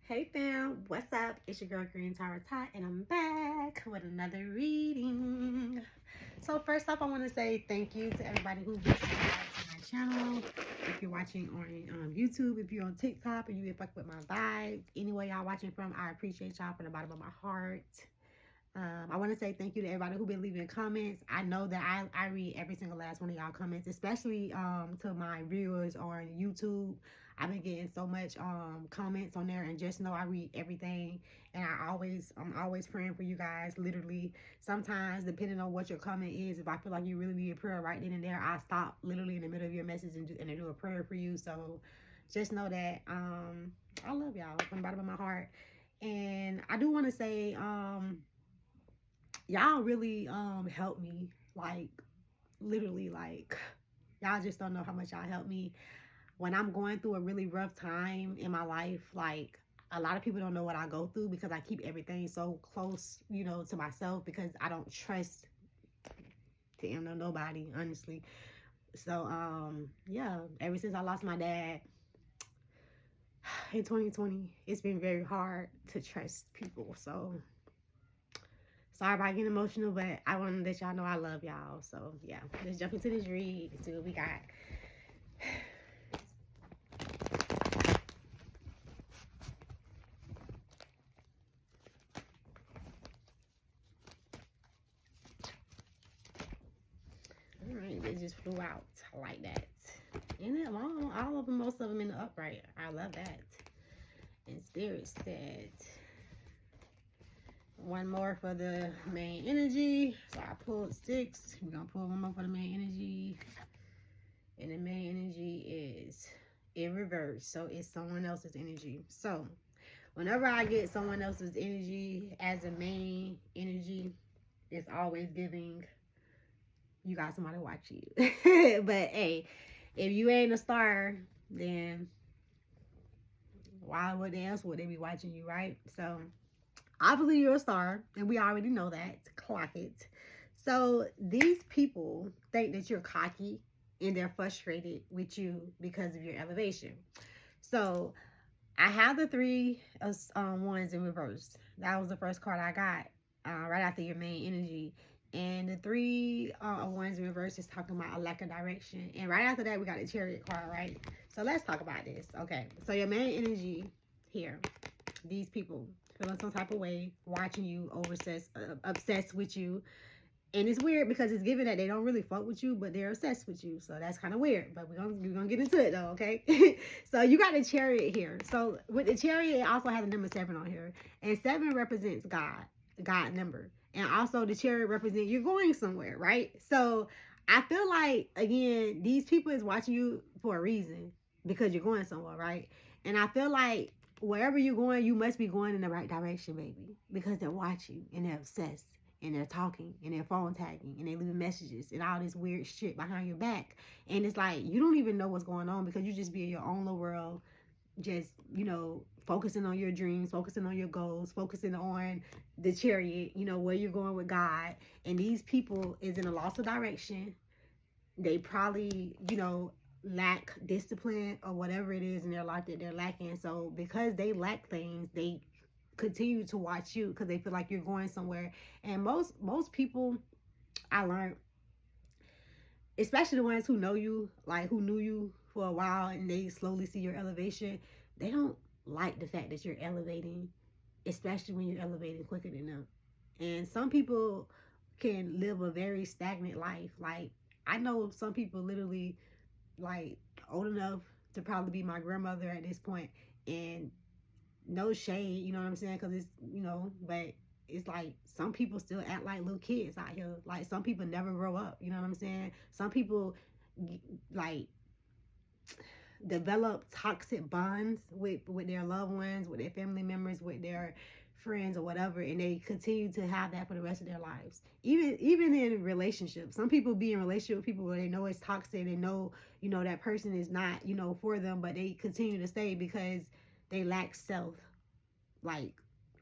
Hey fam, what's up? It's your girl Green Tower Tot, and I'm back with another reading. So first off, I want to say thank you to everybody who been subscribed to my channel. If you're watching on YouTube, if you're on TikTok, or you get fucked with my vibes, anywhere y'all watching from, I appreciate y'all from the bottom of my heart. I want to say thank you to everybody who been leaving comments. I know that I read every single last one of y'all comments, especially to my viewers on YouTube. I've been getting so much comments on there, and just know I read everything, and I'm always praying for you guys. Literally, sometimes depending on what your comment is, if I feel like you really need a prayer right then and there, I stop literally in the middle of your message and do a prayer for you. So just know that I love y'all from the bottom of my heart. And I do want to say y'all really helped me, like literally, like y'all just don't know how much y'all helped me when I'm going through a really rough time in my life. Like, a lot of people don't know what I go through because I keep everything so close, to myself, because I don't trust damn no nobody, honestly. So yeah, ever since I lost my dad in 2020, it's been very hard to trust people. So sorry about getting emotional, but I want to let y'all know I love y'all. So yeah, let's jump into this read and see what we got. All right, they just flew out like that. And it long, all of them, most of them in the upright. I love that. And Spirit said one more for the main energy. So I pulled 6. We're gonna pull one more for the main energy. And the main energy is in reverse. So it's someone else's energy. So whenever I get someone else's energy as a main energy, it's always giving you got somebody watch you. But hey, if you ain't a star, then why would else would they be watching you, right? So obviously you're a star, and we already know that. Clock it. So these people think that you're cocky, and they're frustrated with you because of your elevation. So I have the 3 ones in reverse. That was the first card I got right after your main energy. And the 3 ones in reverse is talking about a lack of direction. And right after that, we got the Chariot card, right? So let's talk about this. Okay, so your main energy here, these people feeling some type of way, watching you, obsessed with you. And it's weird because it's given that they don't really fuck with you, but they're obsessed with you. So that's kind of weird. But we're gonna get into it though, okay? So you got the Chariot here. So with the Chariot, it also has the number 7 on here. And 7 represents God, the God number. And also the Chariot represents you're going somewhere, right? So I feel like, again, these people is watching you for a reason, because you're going somewhere, right? And I feel like wherever you're going, you must be going in the right direction, baby, because they're watching and they're obsessed, and they're talking, and they're phone tagging, and they're leaving messages and all this weird shit behind your back. And it's like you don't even know what's going on, because you just be in your own little world, just focusing on your dreams, focusing on your goals, focusing on the Chariot, where you're going with God. And these people is in a loss of direction. They probably lack discipline or whatever it is in their life that they're lacking. So because they lack things, they continue to watch you because they feel like you're going somewhere. And most people, I learned, especially the ones who know you, like who knew you for a while, and they slowly see your elevation, they don't like the fact that you're elevating, especially when you're elevating quicker than them. And some people can live a very stagnant life. Like, I know some people literally, like, old enough to probably be my grandmother at this point, and no shade, you know what I'm saying? Because it's, but it's like some people still act like little kids out here. Like, some people never grow up, you know what I'm saying? Some people, like, develop toxic bonds with their loved ones, with their family members, with their friends or whatever, and they continue to have that for the rest of their lives. Even in relationships, some people be in relationship with people where they know it's toxic, they know that person is not for them, but they continue to stay because they lack like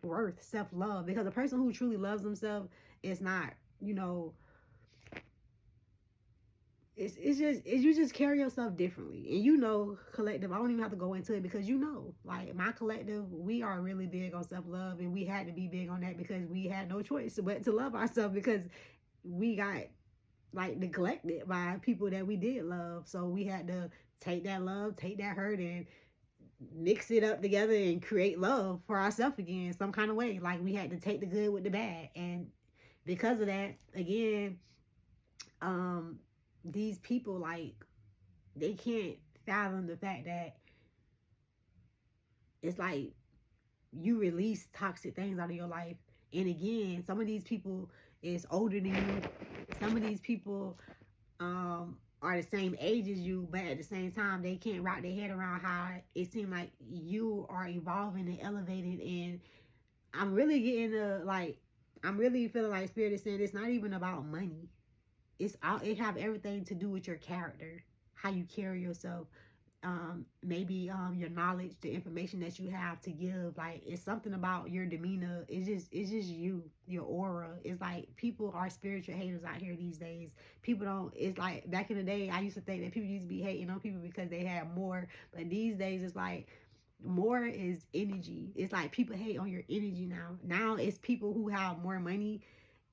worth, self-love. Because a person who truly loves themselves is not you just carry yourself differently. And you know, collective, I don't even have to go into it because you know, like my collective, we are really big on self-love, and we had to be big on that because we had no choice but to love ourselves because we got like neglected by people that we did love. So we had to take that love, take that hurt, and mix it up together and create love for ourselves again, some kind of way. Like we had to take the good with the bad. And because of that, again, these people, like, they can't fathom the fact that it's like you release toxic things out of your life. And again, some of these people is older than you. Some of these people are the same age as you, but at the same time, they can't wrap their head around how it seems like you are evolving and elevated. And I'm really getting I'm really feeling like Spirit is saying it's not even about money. It have everything to do with your character, how you carry yourself, maybe your knowledge, the information that you have to give. Like, it's something about your demeanor. It's just you, your aura. It's like people are spiritual haters out here these days. People don't. It's like back in the day, I used to think that people used to be hating on people because they had more, but these days it's like more is energy. It's like people hate on your energy now it's people who have more money,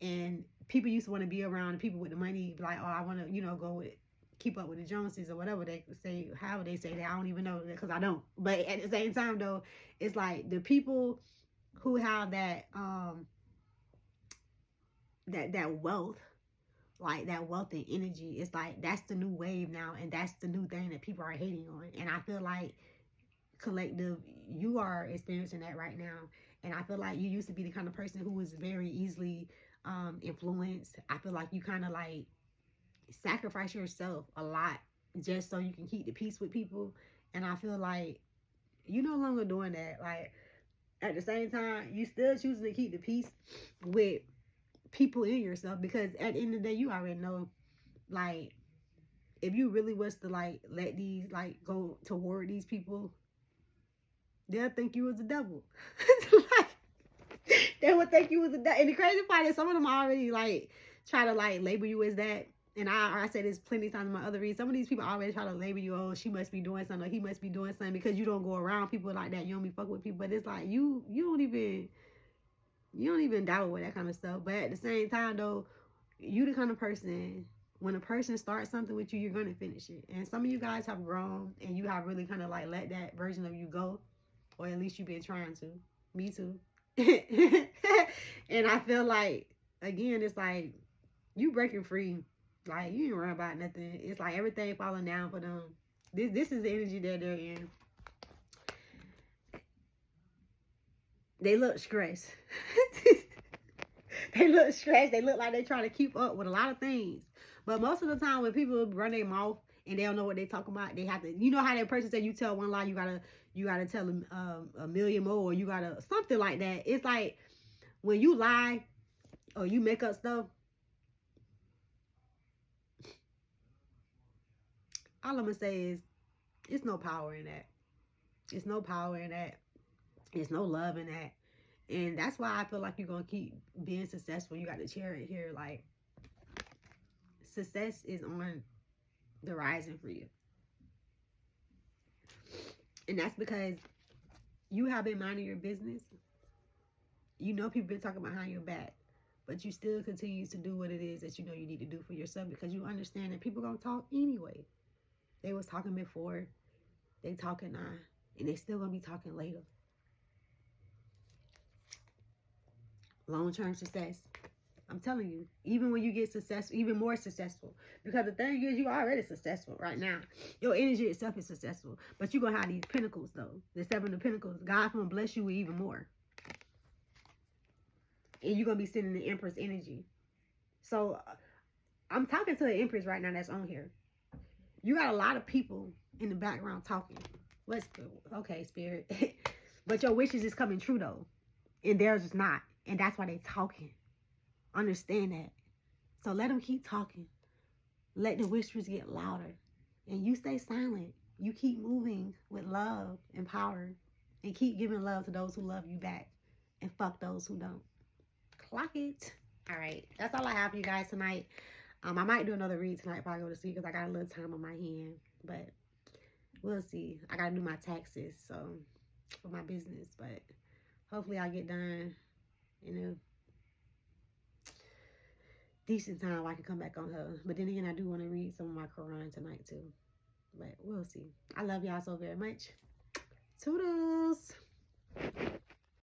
and people used to want to be around the people with the money, like, oh, I want to go with keep up with the Joneses or whatever they say, however they say that. I don't even know because I don't. But at the same time, though, it's like the people who have that that wealth, like that wealth and energy, it's like that's the new wave now, and that's the new thing that people are hating on. And I feel like collective, you are experiencing that right now. And I feel like you used to be the kind of person who was very easily influenced. I feel like you kind of like sacrifice yourself a lot just so you can keep the peace with people. And I feel like you no longer doing that. Like, at the same time, you still choosing to keep the peace with people in yourself, because at the end of the day, you already know, like, if you really was to like let these like go toward these people, they'll think you was the devil. Like, they would think you was the devil. And the crazy part is some of them already like try to like label you as that. And I said this plenty of times in my other reads. Some of these people always try to label you, oh, she must be doing something, or he must be doing something, because you don't go around people like that. You don't be fucking with people. But it's like you don't even dabble with that kind of stuff. But at the same time, though, you the kind of person, when a person starts something with you, you're gonna finish it. And some of you guys have grown, and you have really kind of like let that version of you go, or at least you've been trying to. Me too. And I feel like, again, it's like you breaking free. Like, you ain't worry about nothing. It's like everything falling down for them. This is the energy that they're in. They look stressed. They look stressed. They look like they're trying to keep up with a lot of things. But most of the time, when people run their mouth and they don't know what they're talking about, they have to. You know how that person said, you tell one lie, you gotta tell them a million more, or you gotta something like that. It's like when you lie or you make up stuff, all I'm gonna say is it's no power in that. It's no power in that. It's no love in that. And that's why I feel like you're gonna keep being successful. You got the chariot here. Like, success is on the rising for you. And that's because you have been minding your business. You know people been talking behind your back, but you still continue to do what it is that you know you need to do for yourself, because you understand that people gonna talk anyway. They was talking before, they talking now, and they still gonna be talking later. Long-term success. I'm telling you, even when you get successful, even more successful. Because the thing is, you're already successful right now. Your energy itself is successful. But you're going to have these pentacles, though. The 7 of Pentacles. God's going to bless you with even more. And you're going to be sending the Empress energy. So, I'm talking to the Empress right now that's on here. You got a lot of people in the background talking. Okay, Spirit. But your wishes is coming true, though. And theirs is not. And that's why they talking. Understand that. So let them keep talking. Let the whispers get louder. And you stay silent. You keep moving with love and power. And keep giving love to those who love you back. And fuck those who don't. Clock it. All right. That's all I have for you guys tonight. I might do another read tonight before I go to sleep because I got a little time on my hand. But we'll see. I got to do my taxes, so, for my business. But hopefully I'll get done in a decent time where I can come back on her. But then again, I do want to read some of my Quran tonight, too. But we'll see. I love y'all so very much. Toodles.